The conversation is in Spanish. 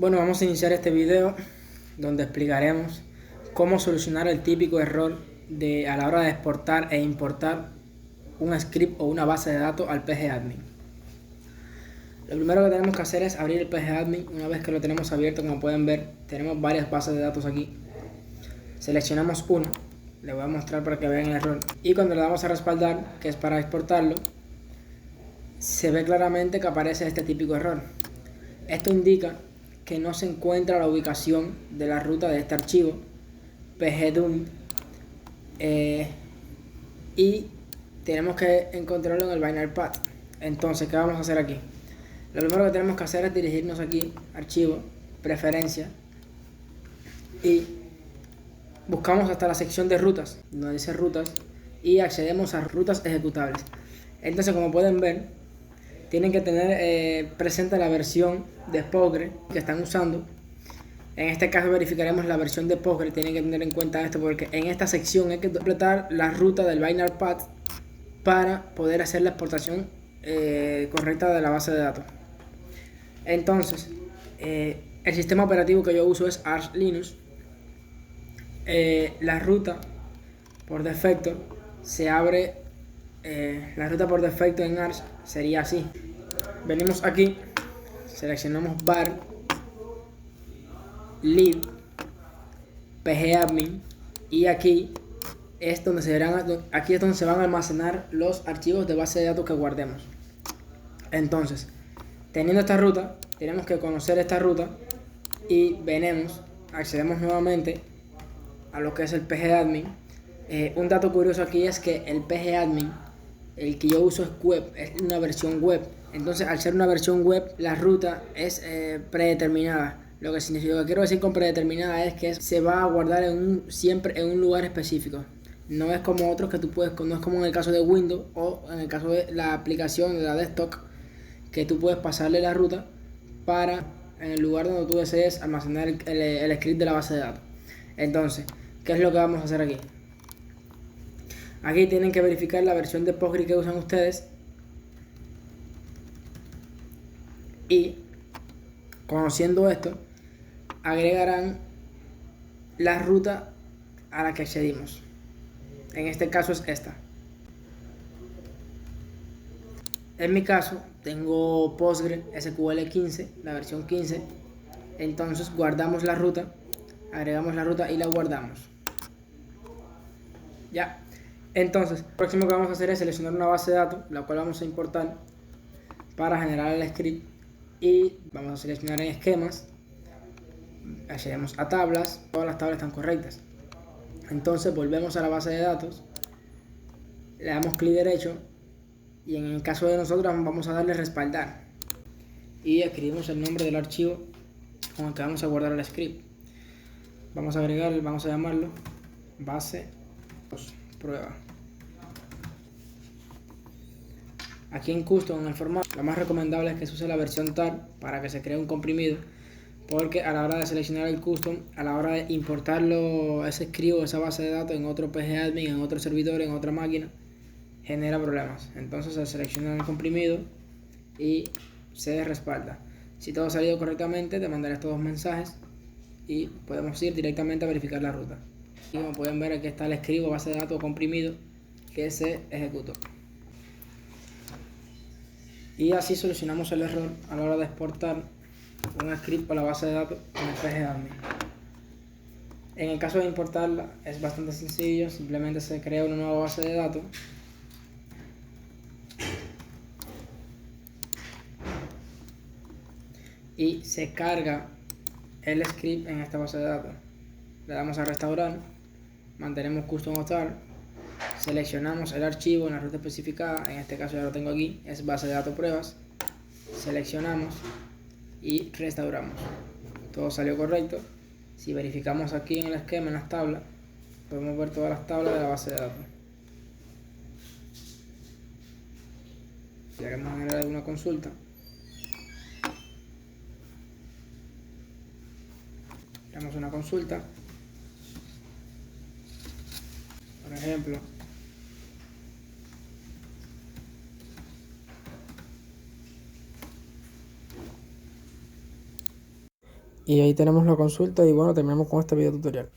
Bueno, vamos a iniciar este video donde explicaremos cómo solucionar el típico error a la hora de exportar e importar un script o una base de datos al PGAdmin. Lo primero que tenemos que hacer es abrir el PGAdmin. Una vez que lo tenemos abierto, como pueden ver, tenemos varias bases de datos aquí. Seleccionamos una, le voy a mostrar para que vean el error, y cuando le damos a respaldar, que es para exportarlo, se ve claramente que aparece este típico error. Esto indica que no se encuentra la ubicación de la ruta de este archivo pgdump, y tenemos que encontrarlo en el binary path. Entonces, ¿qué vamos a hacer aquí? Lo primero que tenemos que hacer es dirigirnos aquí, archivo, preferencia, y buscamos hasta la sección de rutas, donde dice rutas, y accedemos a rutas ejecutables. Entonces, como pueden ver, tienen que tener presente la versión de Postgre que están usando. En este caso verificaremos la versión de Postgre. Tienen que tener en cuenta esto porque en esta sección hay que completar la ruta del binary path para poder hacer la exportación correcta de la base de datos. Entonces, el sistema operativo que yo uso es Arch Linux. La ruta por defecto se abre. La ruta por defecto en Arch sería así. Venimos aquí, seleccionamos var lib pgadmin, y aquí es donde se van a almacenar los archivos de base de datos que guardemos. Entonces, teniendo esta ruta, tenemos que conocer esta ruta y accedemos nuevamente a lo que es el pgadmin. Un dato curioso aquí es que el pgadmin, el que yo uso, es web, es una versión web. Entonces, al ser una versión web, la ruta es predeterminada. Lo que quiero decir con predeterminada es que se va a guardar siempre en un lugar específico. No es como otros que no es como en el caso de Windows o en el caso de la aplicación de la desktop, que tú puedes pasarle la ruta para en el lugar donde tú desees almacenar el script de la base de datos. Entonces, ¿qué es lo que vamos a hacer aquí? Aquí tienen que verificar la versión de Postgre que usan ustedes y, conociendo esto, agregarán la ruta a la que accedimos. En este caso es esta. En mi caso tengo Postgre SQL 15, la versión 15. Entonces guardamos la ruta, agregamos la ruta y la guardamos. Ya. Entonces, lo próximo que vamos a hacer es seleccionar una base de datos, la cual vamos a importar para generar el script, y vamos a seleccionar en esquemas, accedemos a tablas, todas las tablas están correctas. Entonces volvemos a la base de datos, le damos clic derecho y en el caso de nosotros vamos a darle respaldar y escribimos el nombre del archivo con el que vamos a guardar el script. Vamos a llamarlo base prueba. Aquí en custom, en el formato, lo más recomendable es que se use la versión tar para que se cree un comprimido, porque a la hora de seleccionar el custom, a la hora de importarlo, ese script o esa base de datos en otro pgadmin, en otro servidor, en otra máquina, genera problemas. Entonces se selecciona el comprimido y se respalda. Si todo ha salido correctamente, te mandaré estos dos mensajes y podemos ir directamente a verificar la ruta. Y como pueden ver, aquí está el script o base de datos comprimido que se ejecutó. Y así solucionamos el error a la hora de exportar un script para la base de datos en el pgadmin. En el caso de importarla es bastante sencillo, simplemente se crea una nueva base de datos y se carga el script en esta base de datos. Le damos a restaurar, mantenemos custom hotar, seleccionamos el archivo en la ruta especificada, en este caso ya lo tengo aquí, es base de datos pruebas, seleccionamos y restauramos. Todo salió correcto. Si verificamos aquí en el esquema, en las tablas, podemos ver todas las tablas de la base de datos. Si queremos generar alguna consulta, damos una consulta, por ejemplo, Y ahí tenemos la consulta y bueno, terminamos con este video tutorial.